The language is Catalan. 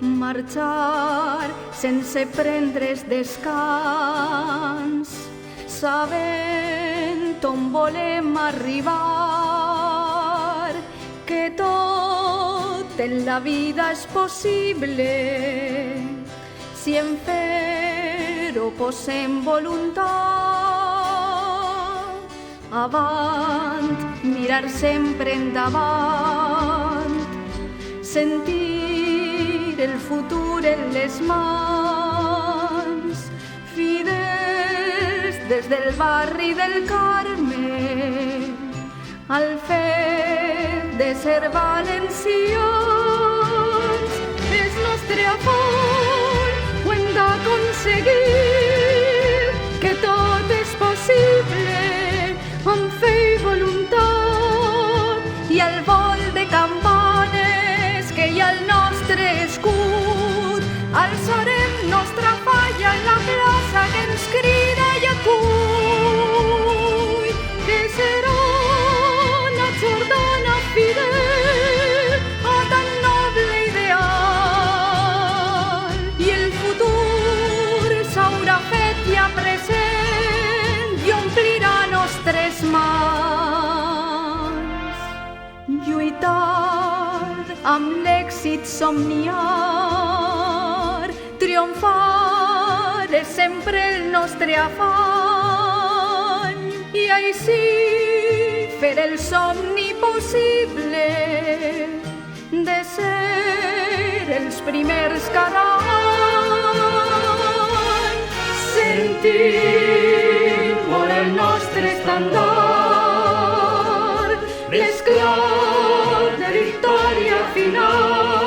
marxar sense prendre's descans, sabent on volem arribar, que tot en la vida és possible si en fer-ho posem voluntat. Avant, mirar sempre endavant, sentir el futur en les mans, fidels des del barri del Carme, al fet de ser valencians. És nostre afany, ho hem d'aconseguir, que tot és possible amb fe i voluntat, i el vol de campanes que hi ha al nostre escut, alçarem nostra falla en la plaça que ens crida i acull, que serà la Jordana fidel a tan noble ideal, i el futur s'haurà fet ja present i omplirà nostres mans. Lluitar amb l'èxit somniar, triomfar és sempre el nostre afany, i així fer el somni possible de ser els primers cada any. Sentim molt el nostre estandard, l'esclat de victòria final.